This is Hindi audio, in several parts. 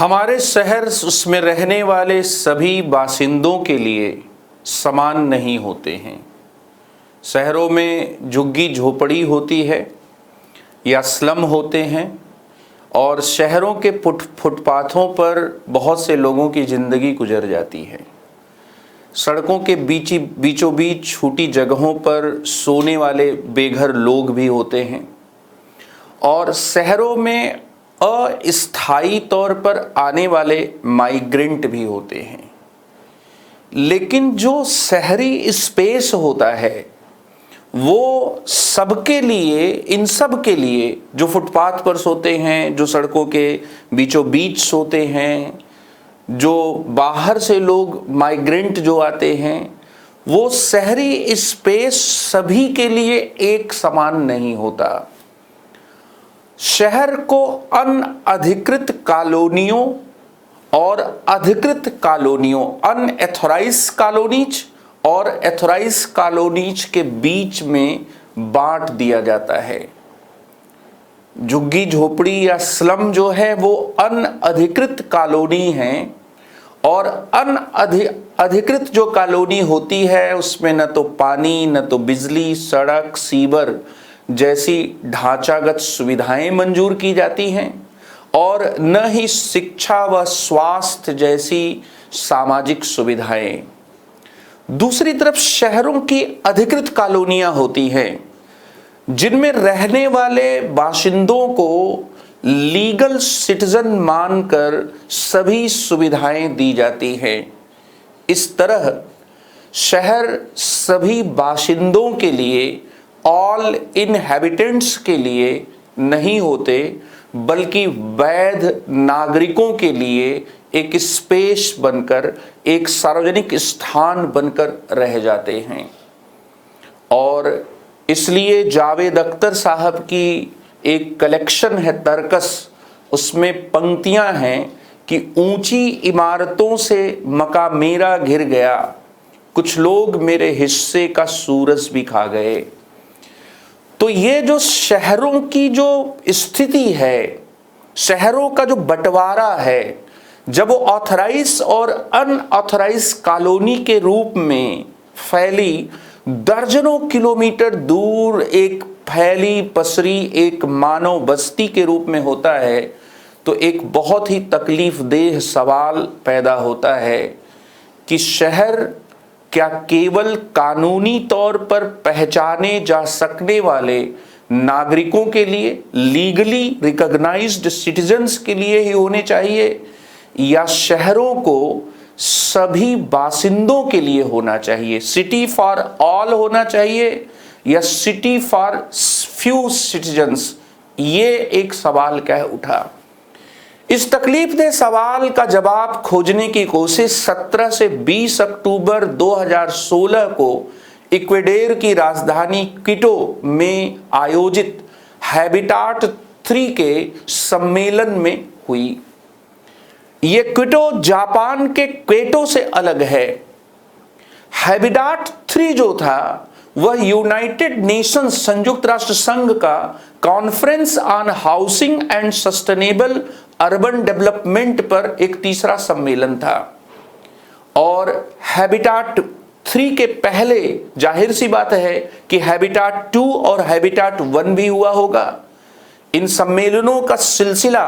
हमारे शहर उसमें रहने वाले सभी बासिंदों के लिए समान नहीं होते हैं। शहरों में झुग्गी झोपड़ी होती है या स्लम होते हैं और शहरों के फुटपाथों पर बहुत से लोगों की ज़िंदगी गुजर जाती है। सड़कों के बीचों बीच छूटी जगहों पर सोने वाले बेघर लोग भी होते हैं और शहरों में अस्थायी तौर पर आने वाले माइग्रेंट भी होते हैं। लेकिन जो शहरी स्पेस होता है वो सबके लिए, इन सब के लिए, जो फुटपाथ पर सोते हैं, जो सड़कों के बीचों बीच सोते हैं, जो बाहर से लोग माइग्रेंट जो आते हैं, वो शहरी स्पेस सभी के लिए एक समान नहीं होता। शहर को अनअधिकृत कॉलोनियों और अधिकृत कॉलोनियों, अनएथोराइज कॉलोनीज और एथोराइज कॉलोनीज के बीच में बांट दिया जाता है। झुग्गी झोपड़ी या स्लम जो है वो अनअधिकृत कॉलोनी है और अनअधिकृत जो कॉलोनी होती है उसमें न तो पानी, न तो बिजली, सड़क, सीवर जैसी ढांचागत सुविधाएं मंजूर की जाती हैं और न ही शिक्षा व स्वास्थ्य जैसी सामाजिक सुविधाएं। दूसरी तरफ शहरों की अधिकृत कॉलोनियां होती हैं जिनमें रहने वाले बाशिंदों को लीगल सिटीजन मानकर सभी सुविधाएं दी जाती हैं। इस तरह शहर सभी बाशिंदों के लिए, ऑल इनहैबिटेंट्स के लिए नहीं होते, बल्कि वैध नागरिकों के लिए एक स्पेस बनकर, एक सार्वजनिक स्थान बनकर रह जाते हैं। और इसलिए जावेद अख्तर साहब की एक कलेक्शन है तरकस, उसमें पंक्तियां हैं कि ऊंची इमारतों से मका मेरा घिर गया, कुछ लोग मेरे हिस्से का सूरज भी खा गए। तो ये जो शहरों की जो स्थिति है, शहरों का जो बंटवारा है, जब वो ऑथराइज और अनऑथराइज कॉलोनी के रूप में फैली, दर्जनों किलोमीटर दूर एक फैली पसरी एक मानव बस्ती के रूप में होता है, तो एक बहुत ही तकलीफदेह सवाल पैदा होता है कि शहर क्या केवल कानूनी तौर पर पहचाने जा सकने वाले नागरिकों के लिए, लीगली रिकॉग्नाइज्ड सिटीजन्स के लिए ही होने चाहिए, या शहरों को सभी बासिंदों के लिए होना चाहिए, सिटी फॉर ऑल होना चाहिए या सिटी फॉर फ्यू सिटीजन्स? ये एक सवाल कह उठा। इस तकलीफदेह सवाल का जवाब खोजने की कोशिश 17 से 20 अक्टूबर 2016 को इक्वेडोर की राजधानी क्विटो में आयोजित हैबिटाट 3 के सम्मेलन में हुई। ये क्विटो जापान के क्वेटो से अलग है। हैबिटाट 3 जो था वह यूनाइटेड नेशंस, संयुक्त राष्ट्र संघ का conference on housing and sustainable urban development पर एक तीसरा सम्मेलन था। और हैबिटाट 3 के पहले जाहिर सी बात है कि हैबिटाट 2 और हैबिटाट 1 भी हुआ होगा। इन सम्मेलनों का सिलसिला,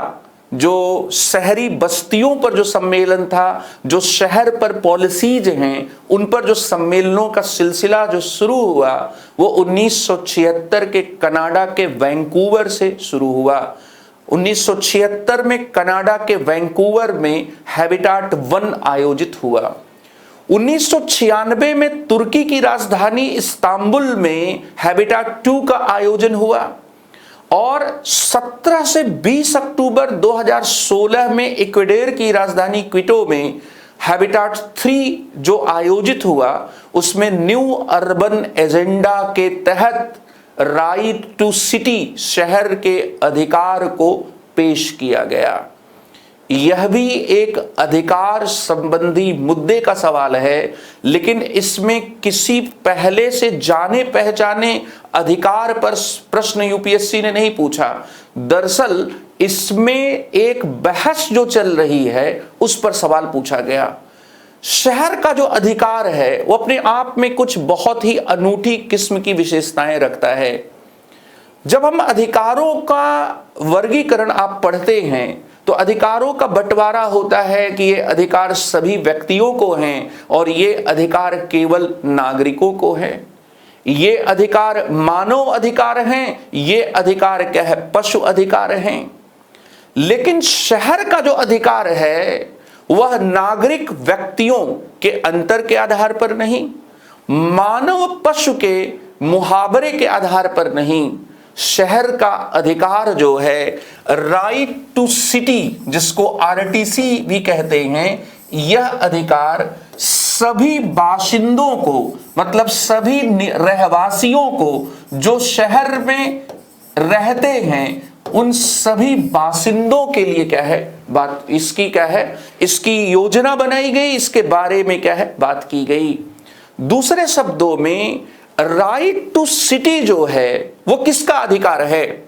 जो शहरी बस्तियों पर जो सम्मेलन था, जो शहर पर पॉलिसीज हैं उन पर जो सम्मेलनों का सिलसिला जो शुरू हुआ, वो 1976 के कनाडा के वैंकूवर से शुरू हुआ। 1976 में कनाडा के वैंकूवर में हैबिटाट 1 आयोजित हुआ। 1996 में तुर्की की राजधानी इस्तांबुल में हैबिटाट 2 का आयोजन हुआ और 17 से 20 अक्टूबर 2016 में इक्वेडोर की राजधानी क्विटो में हैबिटाट 3 जो आयोजित हुआ, उसमें न्यू अर्बन एजेंडा के तहत राइट टू सिटी, शहर के अधिकार को पेश किया गया। यह भी एक अधिकार संबंधी मुद्दे का सवाल है, लेकिन इसमें किसी पहले से जाने पहचाने अधिकार पर प्रश्न यूपीएससी ने नहीं पूछा। दरअसल इसमें एक बहस जो चल रही है उस पर सवाल पूछा गया। शहर का जो अधिकार है वो अपने आप में कुछ बहुत ही अनूठी किस्म की विशेषताएं रखता है। जब हम अधिकारों का वर्गीकरण आप पढ़ते हैं तो अधिकारों का बंटवारा होता है कि ये अधिकार सभी व्यक्तियों को हैं और ये अधिकार केवल नागरिकों को हैं। ये अधिकार मानव अधिकार हैं, ये अधिकार क्या है, पशु अधिकार हैं। लेकिन शहर का जो अधिकार है वह नागरिक व्यक्तियों के अंतर के आधार पर नहीं, मानव पशु के मुहावरे के आधार पर नहीं। शहर का अधिकार जो है, राइट टू सिटी, जिसको आरटीसी भी कहते हैं, यह अधिकार सभी बाशिंदों को, मतलब सभी रहवासियों को जो शहर में रहते हैं, उन सभी बाशिंदों के लिए क्या है, बात इसकी क्या है, इसकी योजना बनाई गई, इसके बारे में क्या है, बात की गई। दूसरे शब्दों में राइट टू सिटी जो है वो किसका अधिकार है?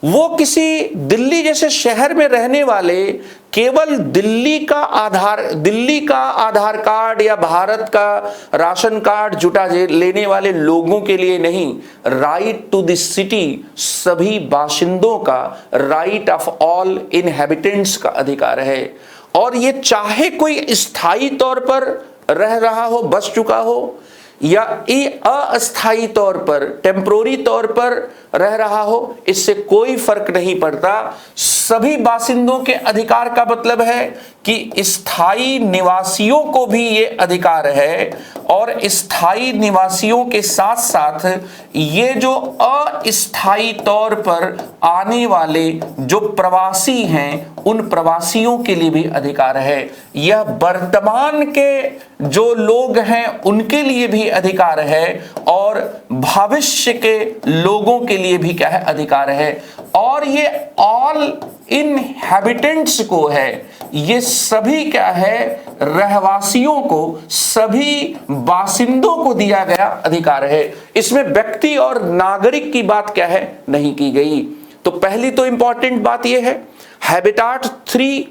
वो किसी दिल्ली जैसे शहर में रहने वाले केवल दिल्ली का आधार कार्ड या भारत का राशन कार्ड जुटा लेने वाले लोगों के लिए नहीं। राइट टू द सिटी सभी बाशिंदों का, राइट ऑफ ऑल इनहैबिटेंट्स का अधिकार है। और ये चाहे कोई स्थायी तौर पर रह रहा हो, बस चुका हो, या ये अस्थायी तौर पर, टेम्पोररी तौर पर रह रहा हो, इससे कोई फर्क नहीं पड़ता। सभी बासिंदों के अधिकार का मतलब है कि स्थायी निवासियों को भी ये अधिकार है, और स्थायी निवासियों के साथ साथ ये जो अस्थायी तौर पर आने वाले जो प्रवासी हैं, उन प्रवासियों के लिए भी अधिकार है। यह वर्तमान के जो लोग हैं उनके लिए भी अधिकार है, और भविष्य के लोगों के लिए भी क्या है, अधिकार है। और ये ऑल इनहैबिटेंट्स को है, ये सभी क्या है, रहवासियों को, सभी बासिंदों को दिया गया अधिकार है। इसमें व्यक्ति और नागरिक की बात क्या है, नहीं की गई। तो पहली तो इंपॉर्टेंट बात यह है, हैबिटाट 3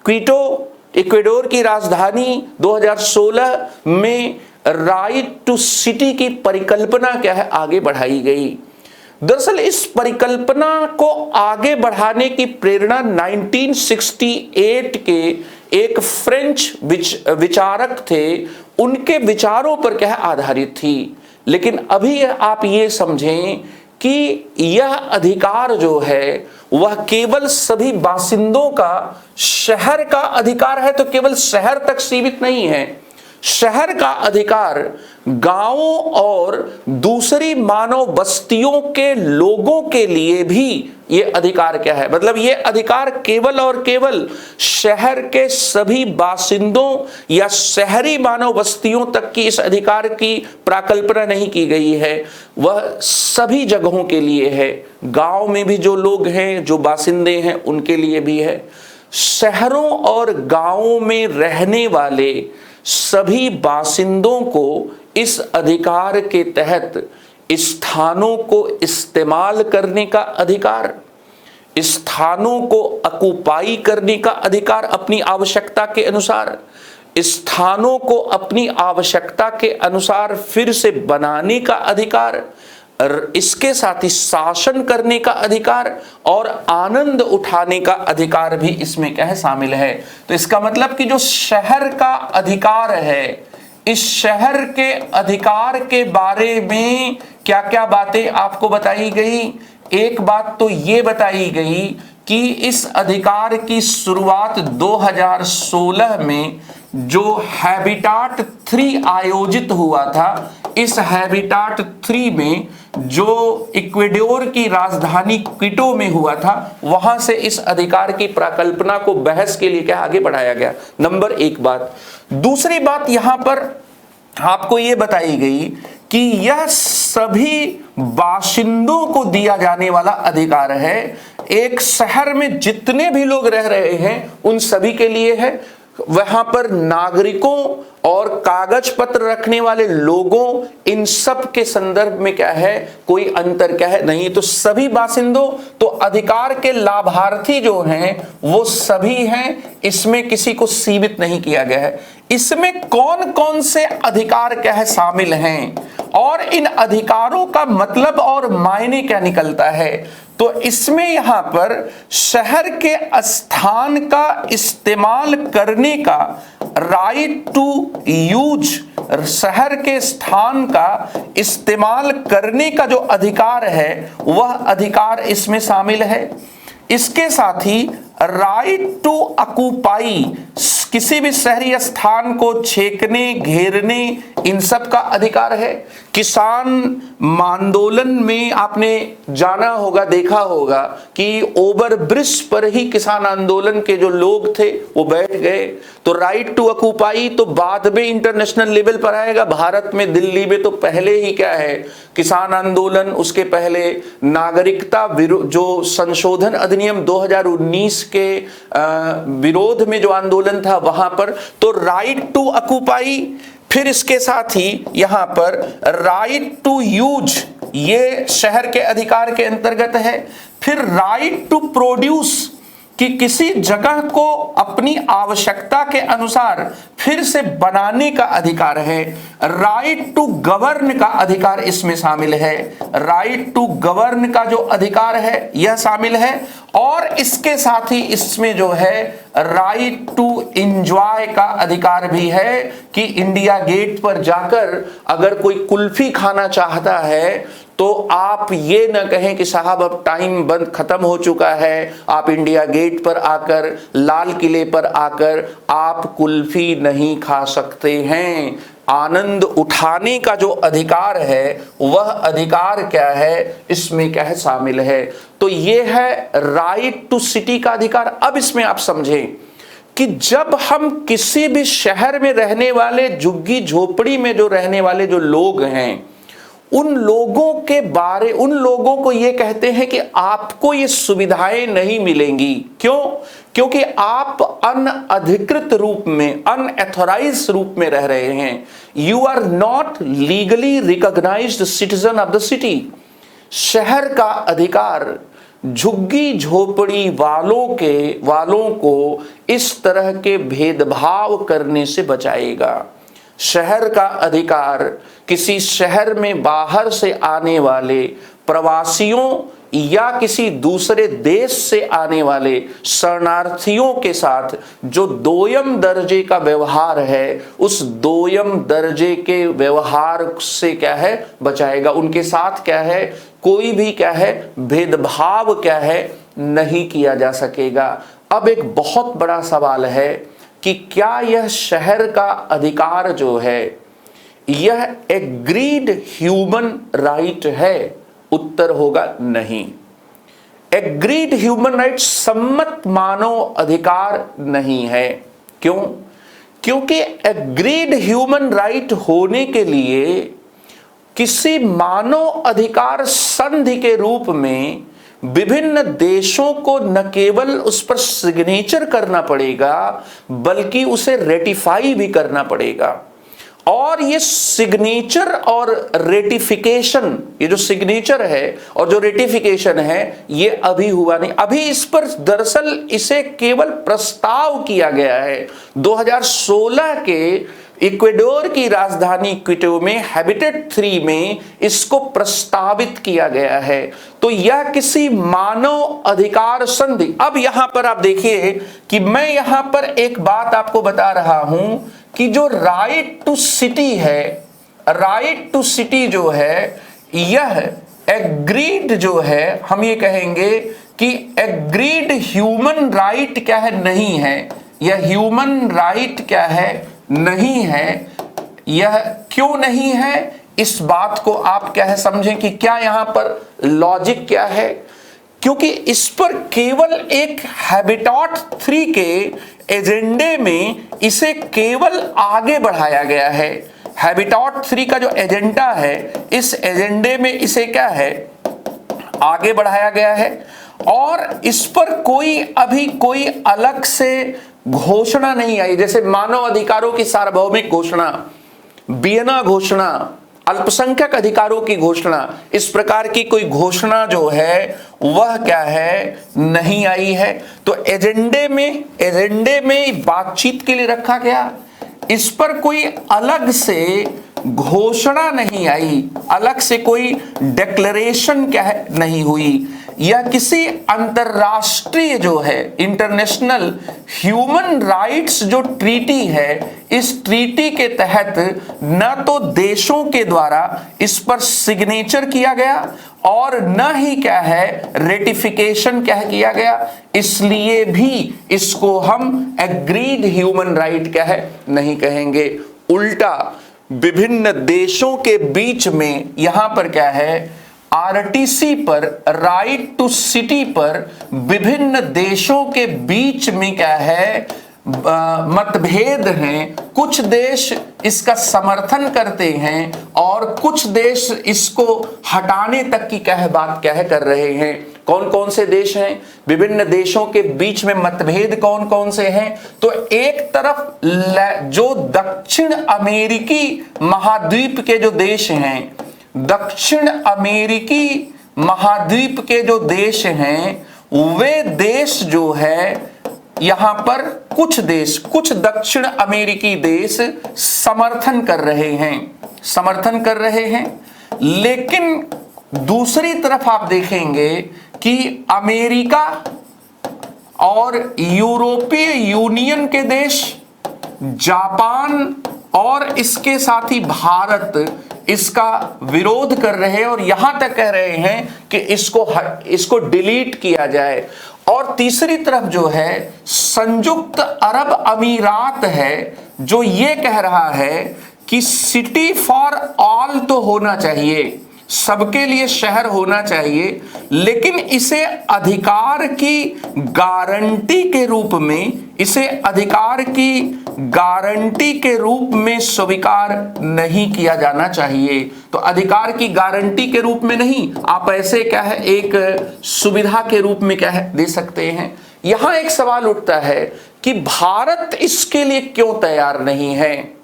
क्विटो इक्वेडोर की राजधानी 2016 में राइट टू सिटी की परिकल्पना क्या है, आगे बढ़ाई गई। दरअसल इस परिकल्पना को आगे बढ़ाने की प्रेरणा 1968 के एक फ्रेंच विचारक थे, उनके विचारों पर क्या है, आधारित थी। लेकिन अभी आप ये समझें कि यह अधिकार जो है वह केवल सभी बासिंदों का, शहर का अधिकार है तो केवल शहर तक सीमित नहीं है। शहर का अधिकार गांवों और दूसरी मानव बस्तियों के लोगों के लिए भी ये अधिकार क्या है, मतलब ये अधिकार केवल और केवल शहर के सभी बासिंदों या शहरी मानव बस्तियों तक की इस अधिकार की प्राकल्पना नहीं की गई है, वह सभी जगहों के लिए है। गांव में भी जो लोग हैं, जो बासिंदे हैं, उनके लिए भी है। शहरों और गांवों में रहने वाले सभी बासिंदों को इस अधिकार के तहत स्थानों को इस्तेमाल करने का अधिकार, स्थानों को ऑक्युपाई करने का अधिकार, अपनी आवश्यकता के अनुसार स्थानों को अपनी आवश्यकता के अनुसार फिर से बनाने का अधिकार, इसके साथ ही शासन करने का अधिकार और आनंद उठाने का अधिकार भी इसमें क्या है, शामिल है। तो इसका मतलब कि जो शहर का अधिकार है, इस शहर के अधिकार के बारे में क्या क्या बातें आपको बताई गई। एक बात तो ये बताई गई कि इस अधिकार की शुरुआत 2016 में जो हैबिटाट 3 आयोजित हुआ था, इस हैबिटाट 3 में जो इक्वेडोर की राजधानी क्विटो में हुआ था, वहां से इस अधिकार की प्राकल्पना को बहस के लिए क्या आगे बढ़ाया गया। नंबर 1 बात। दूसरी बात यहां पर आपको यह बताई गई कि यह सभी बाशिंदों को दिया जाने वाला अधिकार है। एक शहर में जितने भी लोग रह रहे हैं उन सभी के लिए है। वहां पर नागरिकों और कागज पत्र रखने वाले लोगों, इन सब के संदर्भ में क्या है, कोई अंतर क्या है, नहीं। तो सभी बासिंदों, तो अधिकार के लाभार्थी जो हैं वो सभी हैं, इसमें किसी को सीमित नहीं किया गया है। इसमें कौन कौन से अधिकार क्या है शामिल हैं और इन अधिकारों का मतलब और मायने क्या निकलता है, तो इसमें यहां पर शहर के स्थान का इस्तेमाल करने का राइट टू यूज, शहर के स्थान का इस्तेमाल करने का जो अधिकार है वह अधिकार इसमें शामिल है। इसके साथ ही राइट टू ऑक्यूपाई, किसी भी शहरी स्थान को छेकने, घेरने, इन सब का अधिकार है। किसान आंदोलन में आपने जाना होगा, देखा होगा कि ओवर ब्रिज पर ही किसान आंदोलन के जो लोग थे वो बैठ गए। तो राइट टू ऑक्यूपाई तो बाद में इंटरनेशनल लेवल पर आएगा। भारत में दिल्ली में तो पहले ही क्या है, किसान आंदोलन, उसके पहले नागरिकता जो संशोधन अधिनियम 2019 के विरोध में जो आंदोलन था वहां पर, तो राइट टू ऑक्यूपाई, फिर इसके साथ ही यहां पर राइट टू यूज, ये शहर के अधिकार के अंतर्गत है। फिर राइट टू प्रोड्यूस, कि किसी जगह को अपनी आवश्यकता के अनुसार फिर से बनाने का अधिकार है। राइट टू गवर्न का अधिकार इसमें शामिल है। राइट टू गवर्न का जो अधिकार है यह शामिल है। और इसके साथ ही इसमें जो है राइट टू एंजॉय का अधिकार भी है, कि इंडिया गेट पर जाकर अगर कोई कुल्फी खाना चाहता है तो आप ये न कहें कि साहब अब टाइम बंद खत्म हो चुका है, आप इंडिया गेट पर आकर, लाल किले पर आकर आप कुल्फी नहीं खा सकते हैं। आनंद उठाने का जो अधिकार है वह अधिकार क्या है, इसमें क्या है, शामिल है। तो ये है राइट टू सिटी का अधिकार। अब इसमें आप समझें कि जब हम किसी भी शहर में रहने वाले, झुग्गी झोपड़ी में जो रहने वाले जो लोग हैं, उन लोगों को ये कहते हैं कि आपको ये सुविधाएं नहीं मिलेंगी। क्यों? क्योंकि आप अनअधिकृत रूप में, अनएथोराइज्ड रूप में रह रहे हैं। You are not legally recognised citizen of the city. शहर का अधिकार झुग्गी झोपड़ी वालों को इस तरह के भेदभाव करने से बचाएगा। शहर का अधिकार किसी शहर में बाहर से आने वाले प्रवासियों या किसी दूसरे देश से आने वाले शरणार्थियों के साथ जो दोयम दर्जे का व्यवहार है, उस दोयम दर्जे के व्यवहार से क्या है, बचाएगा। उनके साथ क्या है, कोई भी क्या है, भेदभाव क्या है, नहीं किया जा सकेगा। अब एक बहुत बड़ा सवाल है कि क्या यह शहर का अधिकार जो है यह एग्रीड ह्यूमन राइट है? उत्तर होगा नहीं। एग्रीड ह्यूमन राइट सम्मत मानव अधिकार नहीं है। क्यों? क्योंकि एग्रीड ह्यूमन राइट होने के लिए किसी मानव अधिकार संधि के रूप में विभिन्न देशों को न केवल उस पर सिग्नेचर करना पड़ेगा बल्कि उसे रेटिफाई भी करना पड़ेगा। और ये सिग्नेचर और रेटिफिकेशन, ये जो सिग्नेचर है और जो रेटिफिकेशन है, ये अभी हुआ नहीं। अभी इस पर दरअसल इसे केवल प्रस्ताव किया गया है। 2016 के इक्वेडोर की राजधानी क्विटो में हैबिटेट 3 में इसको प्रस्तावित किया गया है। तो यह किसी मानव अधिकार संधि। अब यहां पर आप देखिए कि मैं यहां पर एक बात आपको बता रहा हूं कि जो राइट टू सिटी है, राइट टू सिटी जो है, यह एग्रीड जो है, हम ये कहेंगे कि एग्रीड ह्यूमन राइट क्या है, नहीं है। यह ह्यूमन राइट क्या है, नहीं है। यह क्यों नहीं है, इस बात को आप क्या है समझें कि क्या यहां पर लॉजिक क्या है। क्योंकि इस पर केवल एक हैबिटेट 3 के एजेंडे में इसे केवल आगे बढ़ाया गया है। हैबिटेट 3 का जो एजेंडा है, इस एजेंडे में इसे क्या है, आगे बढ़ाया गया है। और इस पर कोई अभी कोई अलग से घोषणा नहीं आई, जैसे मानव अधिकारों की सार्वभौमिक घोषणा, वियना घोषणा, अल्पसंख्यक अधिकारों की घोषणा, इस प्रकार की कोई घोषणा जो है वह क्या है, नहीं आई है। तो एजेंडे में बातचीत के लिए रखा गया, इस पर कोई अलग से घोषणा नहीं आई, अलग से कोई डिक्लेरेशन क्या है नहीं हुई। यह किसी अंतरराष्ट्रीय जो है इंटरनेशनल ह्यूमन राइट्स जो ट्रीटी है, इस ट्रीटी के तहत न तो देशों के द्वारा इस पर सिग्नेचर किया गया और न ही क्या है रेटिफिकेशन क्या किया गया, इसलिए भी इसको हम एग्रीड ह्यूमन राइट क्या है नहीं कहेंगे। उल्टा विभिन्न देशों के बीच में यहां पर क्या है, आरटीसी पर, राइट टू सिटी पर विभिन्न देशों के बीच में क्या है मतभेद हैं। कुछ देश इसका समर्थन करते हैं और कुछ देश इसको हटाने तक की क्या है बात क्या है कर रहे हैं। कौन कौन से देश हैं, विभिन्न देशों के बीच में मतभेद कौन कौन से हैं? तो एक तरफ जो दक्षिण अमेरिकी महाद्वीप के जो देश हैं, दक्षिण अमेरिकी महाद्वीप के जो देश हैं, वे देश जो है यहां पर कुछ दक्षिण अमेरिकी देश समर्थन कर रहे हैं। लेकिन दूसरी तरफ आप देखेंगे कि अमेरिका और यूरोपीय यूनियन के देश, जापान और इसके साथ ही भारत इसका विरोध कर रहे हैं और यहां तक कह रहे हैं कि इसको डिलीट किया जाए। और तीसरी तरफ जो है संयुक्त अरब अमीरात है, जो ये कह रहा है कि सिटी फॉर ऑल तो होना चाहिए, सबके लिए शहर होना चाहिए, लेकिन इसे अधिकार की गारंटी के रूप में स्वीकार नहीं किया जाना चाहिए। तो अधिकार की गारंटी के रूप में नहीं, आप ऐसे क्या है एक सुविधा के रूप में क्या है दे सकते हैं। यहां एक सवाल उठता है कि भारत इसके लिए क्यों तैयार नहीं है?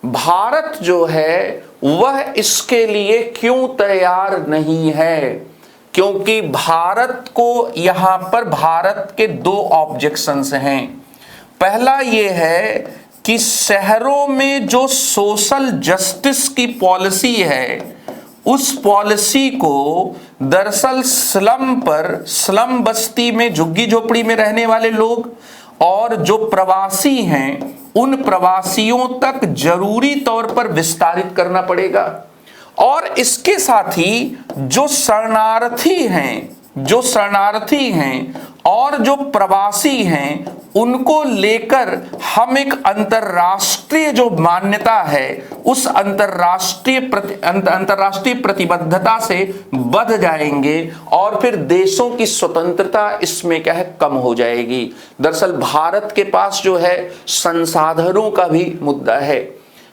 भारत जो है वह इसके लिए क्यों तैयार नहीं है? क्योंकि भारत को यहां पर भारत के दो ऑब्जेक्शंस हैं। पहला ये है कि शहरों में जो सोशल जस्टिस की पॉलिसी है, उस पॉलिसी को दरअसल स्लम बस्ती में, झुग्गी झोपड़ी में रहने वाले लोग और जो प्रवासी हैं, उन प्रवासियों तक जरूरी तौर पर विस्तारित करना पड़ेगा। और इसके साथ ही जो शरणार्थी हैं और जो प्रवासी हैं, उनको लेकर हम एक अंतरराष्ट्रीय जो मान्यता है, उस अंतरराष्ट्रीय प्रतिबद्धता से बध जाएंगे और फिर देशों की स्वतंत्रता इसमें क्या है कम हो जाएगी। दरअसल भारत के पास जो है संसाधनों का भी मुद्दा है,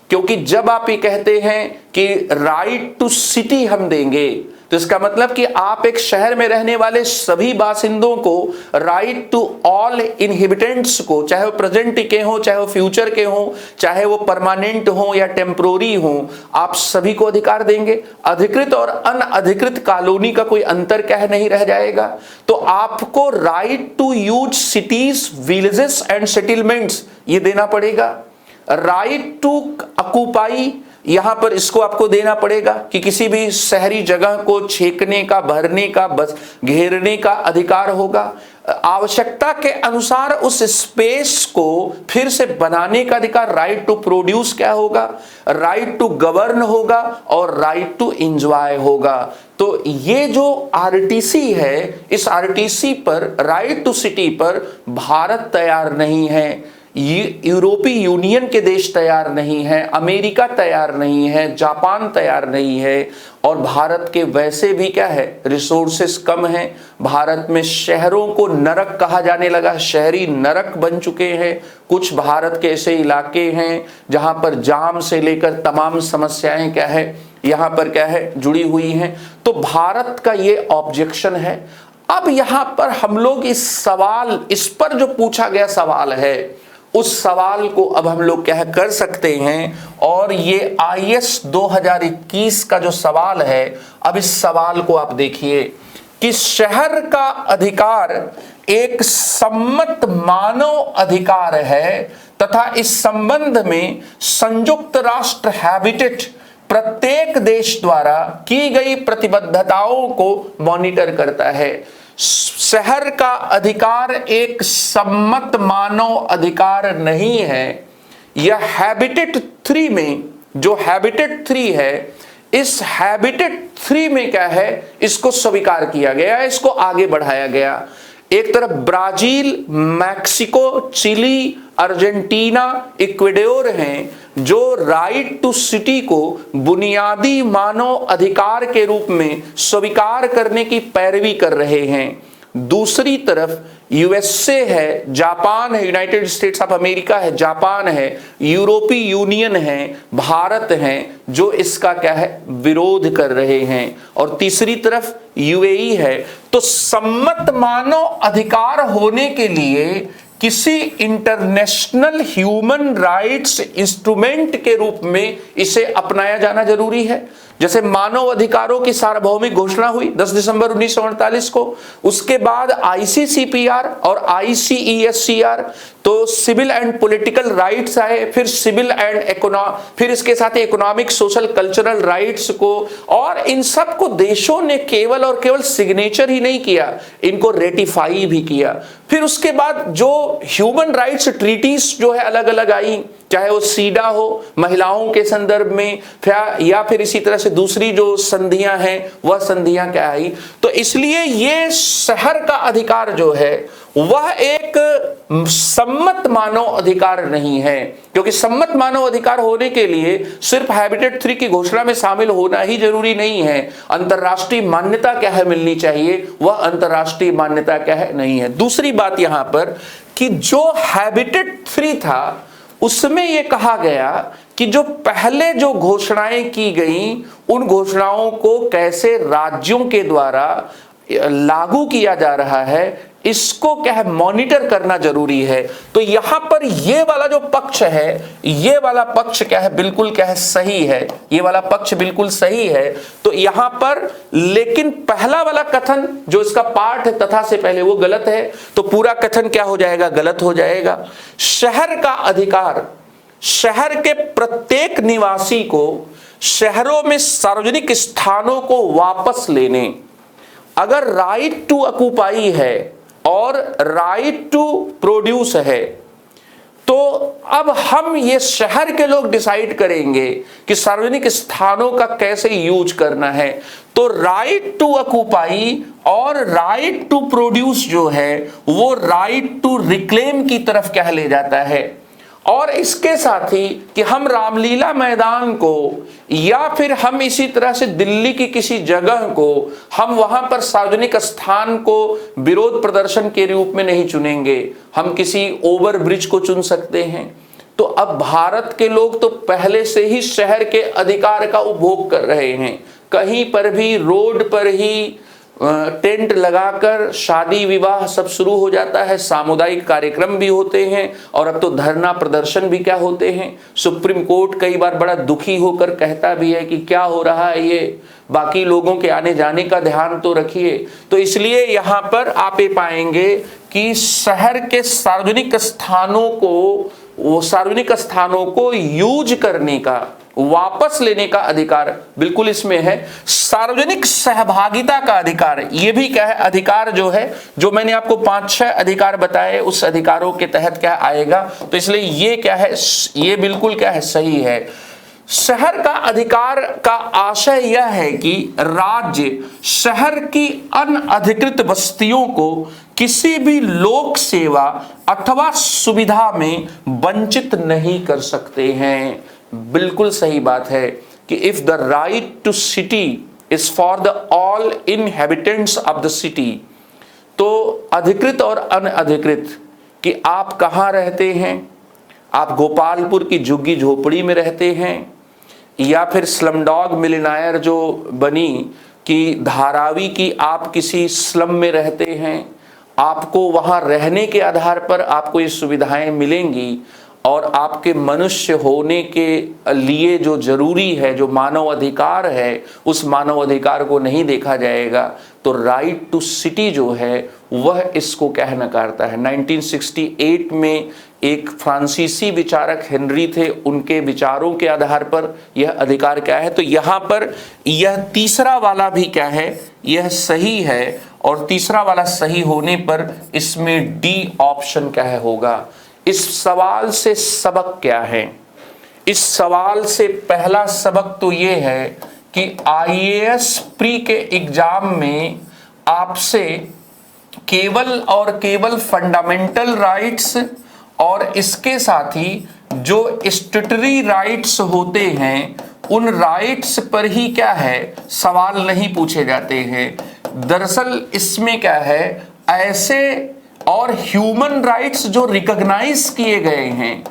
क्योंकि जब आप ये कहते हैं कि राइट टू सिटी हम देंगे, तो इसका मतलब कि आप एक शहर में रहने वाले सभी बासिंदों को, राइट टू ऑल इनहिबिटेंट्स को, चाहे वो प्रेजेंट के हों, चाहे वो फ्यूचर के हों, चाहे वो परमानेंट हों या टेम्पोररी हों, आप सभी को अधिकार देंगे। अधिकृत और अनअधिकृत कॉलोनी का कोई अंतर क्या है नहीं रह जाएगा। तो आपको right to use cities, villages and settlements ये देना पड़ेगा। राइट टू ऑक्यूपाई, यहां पर इसको आपको देना पड़ेगा कि किसी भी शहरी जगह को छेकने का, भरने का, बस घेरने का अधिकार होगा। आवश्यकता के अनुसार उस स्पेस को फिर से बनाने का अधिकार, राइट टू प्रोड्यूस क्या होगा, राइट टू गवर्न होगा और राइट टू एंजॉय होगा। तो ये जो आरटीसी है, इस आरटीसी पर, राइट टू सिटी पर भारत तैयार नहीं है, यूरोपीय यूनियन के देश तैयार नहीं है, अमेरिका तैयार नहीं है, जापान तैयार नहीं है। और भारत के वैसे भी क्या है रिसोर्सेस कम हैं। भारत में शहरों को नरक कहा जाने लगा, शहरी नरक बन चुके हैं। कुछ भारत के ऐसे इलाके हैं जहां पर जाम से लेकर तमाम समस्याएं क्या है यहां पर क्या है जुड़ी हुई हैं। तो भारत का ये ऑब्जेक्शन है। अब यहां पर हम लोग इस पर जो पूछा गया सवाल है उस सवाल को अब हम लोग क्या कर सकते हैं, और ये IAS 2021 का जो सवाल है, अब इस सवाल को आप देखिए कि शहर का अधिकार एक सम्मत मानव अधिकार है तथा इस संबंध में संयुक्त राष्ट्र हैबिटेट प्रत्येक देश द्वारा की गई प्रतिबद्धताओं को मॉनिटर करता है। शहर का अधिकार एक सम्मत मानव अधिकार नहीं है। यह हैबिटेट 3 में, जो हैबिटेट 3 है, इस हैबिटेट 3 में क्या है, इसको स्वीकार किया गया, इसको आगे बढ़ाया गया। एक तरफ Brazil, Mexico, Chile, Argentina, Ecuador हैं जो राइट टू सिटी को बुनियादी मानव अधिकार के रूप में स्वीकार करने की पैरवी कर रहे हैं। दूसरी तरफ USA है, जापान है, यूनाइटेड स्टेट्स ऑफ अमेरिका है, जापान है, यूरोपीय यूनियन है, भारत है, जो इसका क्या है, विरोध कर रहे हैं। और तीसरी तरफ UAE है। तो सम्मत मानव अधिकार होने के लिए किसी इंटरनेशनल ह्यूमन राइट्स इंस्ट्रूमेंट के रूप में इसे अपनाया जाना जरूरी है। जैसे मानव अधिकारों की सार्वभौमिक घोषणा हुई 10 दिसंबर 1948 को, उसके बाद ICCPR और ICESCR, तो सिविल एंड पॉलिटिकल राइट्स आए, फिर सिविल एंड फिर इसके साथ इकोनॉमिक, सोशल, कल्चरल राइट्स को, और इन सब को देशों ने केवल और केवल सिग्नेचर ही नहीं किया, इनको रेटिफाई भी किया। फिर उसके बाद जो ह्यूमन राइट्स ट्रीटीज जो है अलग अलग आई, चाहे वो सीडा हो महिलाओं के संदर्भ में, या फिर इसी तरह से दूसरी जो संधियां हैं वह संधियां क्या आई। तो इसलिए ये शहर का अधिकार जो है वह एक सम्मत मानव अधिकार नहीं है, क्योंकि सम्मत मानव अधिकार होने के लिए सिर्फ हैबिटेट 3 की घोषणा में शामिल होना ही जरूरी नहीं है। अंतरराष्ट्रीय मान्यता क्या है मिलनी चाहिए, वह अंतरराष्ट्रीय मान्यता क्या है, नहीं है। दूसरी बात यहां पर कि जो हैबिटेट 3 था उसमें यह कहा गया कि जो पहले जो घोषणाएं की गई उन घोषणाओं को कैसे राज्यों के द्वारा लागू किया जा रहा है, इसको क्या है, मॉनिटर करना जरूरी है। तो यहां पर ये वाला जो पक्ष है, ये वाला पक्ष क्या है, बिल्कुल क्या है, सही है, ये वाला पक्ष बिल्कुल सही है। तो यहां पर लेकिन पहला वाला कथन जो इसका पार्ट है तथा से पहले, वो गलत है, तो पूरा कथन क्या हो जाएगा, गलत हो जाएगा। शहर का अधिकार शहर के प्रत्येक निवासी को शहरों में सार्वजनिक स्थानों को वापस लेने, अगर राइट टू ऑक्युपाई है और राइट टू प्रोड्यूस है, तो अब हम ये शहर के लोग डिसाइड करेंगे कि सार्वजनिक स्थानों का कैसे यूज करना है। तो राइट टू ऑक्युपाई और राइट टू प्रोड्यूस जो है वो राइट टू रिक्लेम की तरफ क्या ले जाता है। और इसके साथ ही कि हम रामलीला मैदान को या फिर हम इसी तरह से दिल्ली की किसी जगह को हम वहां पर सार्वजनिक स्थान को विरोध प्रदर्शन के रूप में नहीं चुनेंगे, हम किसी ओवर ब्रिज को चुन सकते हैं। तो अब भारत के लोग तो पहले से ही शहर के अधिकार का उपभोग कर रहे हैं, कहीं पर भी रोड पर ही टेंट लगाकर शादी विवाह सब शुरू हो जाता है, सामुदायिक कार्यक्रम भी होते हैं, और अब तो धरना प्रदर्शन भी क्या होते हैं। सुप्रीम कोर्ट कई बार बड़ा दुखी होकर कहता भी है कि क्या हो रहा है ये, बाकी लोगों के आने जाने का ध्यान तो रखिए। तो इसलिए यहाँ पर आप ये पाएंगे कि शहर के सार्वजनिक स्थानों को यूज करने का, वापस लेने का अधिकार बिल्कुल इसमें है। सार्वजनिक सहभागिता का अधिकार, ये भी क्या है, अधिकार जो है, जो मैंने आपको 5-6 अधिकार बताए उस अधिकारों के तहत क्या आएगा। तो इसलिए ये क्या है, ये बिल्कुल क्या है, सही है। शहर का अधिकार का आशय यह है कि राज्य शहर की अनअधिकृत बस्तियों को किसी भी लोक सेवा अथवा सुविधा में वंचित नहीं कर सकते हैं। बिल्कुल सही बात है कि if the right to city is for the all inhabitants of the city, तो अधिकृत और अनअधिकृत कि आप कहाँ रहते हैं, आप गोपालपुर की झुग्गी झोपड़ी में रहते हैं या फिर स्लमडॉग मिलियनेयर जो बनी कि धारावी की आप किसी स्लम में रहते हैं, आपको वहाँ रहने के आधार पर आपको ये सुविधाएं मिलेंगी और आपके मनुष्य होने के लिए जो जरूरी है, जो मानव अधिकार है, उस मानव अधिकार को नहीं देखा जाएगा। तो राइट टू सिटी जो है वह इसको कह नकारता है। 1968 में एक फ्रांसीसी विचारक हेनरी थे, उनके विचारों के आधार पर यह अधिकार क्या है। तो यहाँ पर यह तीसरा वाला भी क्या है, यह सही है, और तीसरा वाला सही होने पर इसमें डी ऑप्शन क्या है होगा। इस सवाल से सबक क्या है? इस सवाल से पहला सबक तो ये है कि आईएएस प्री के एग्जाम में आपसे केवल और केवल फंडामेंटल राइट्स और इसके साथ ही जो स्टैट्यूटरी राइट्स होते हैं उन राइट्स पर ही क्या है सवाल नहीं पूछे जाते हैं। दरअसल इसमें क्या है, ऐसे और ह्यूमन राइट्स जो रिकॉग्नाइज किए गए हैं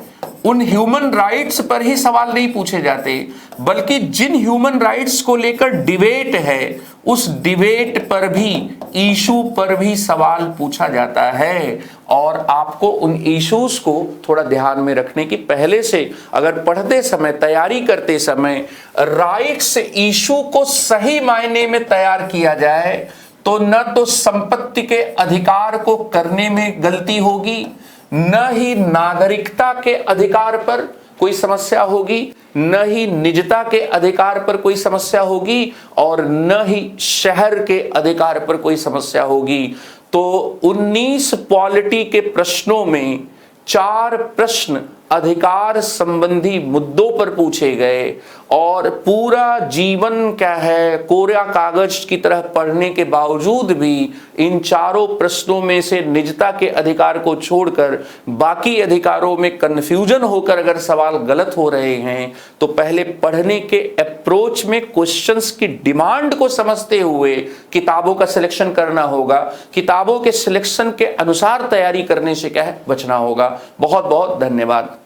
उन ह्यूमन राइट्स पर ही सवाल नहीं पूछे जाते, बल्कि जिन ह्यूमन राइट्स को लेकर डिबेट है उस डिबेट पर भी, इशू पर भी सवाल पूछा जाता है। और आपको उन इश्यूज को थोड़ा ध्यान में रखने की, पहले से अगर पढ़ते समय, तैयारी करते समय राइट्स इशू को सही मायने में तैयार किया जाए तो न तो संपत्ति के अधिकार को करने में गलती होगी, न ही नागरिकता के अधिकार पर कोई समस्या होगी, न ही निजता के अधिकार पर कोई समस्या होगी, और न ही शहर के अधिकार पर कोई समस्या होगी। तो 19 पॉलिटी के प्रश्नों में 4 प्रश्न अधिकार संबंधी मुद्दों पर पूछे गए, और पूरा जीवन क्या है कोरा कागज की तरह पढ़ने के बावजूद भी इन चारों प्रश्नों में से निजता के अधिकार को छोड़कर बाकी अधिकारों में कंफ्यूजन होकर अगर सवाल गलत हो रहे हैं तो पहले पढ़ने के अप्रोच में क्वेश्चंस की डिमांड को समझते हुए किताबों का सिलेक्शन करना होगा। किताबों के सिलेक्शन के अनुसार तैयारी करने से क्या है बचना होगा। बहुत बहुत धन्यवाद।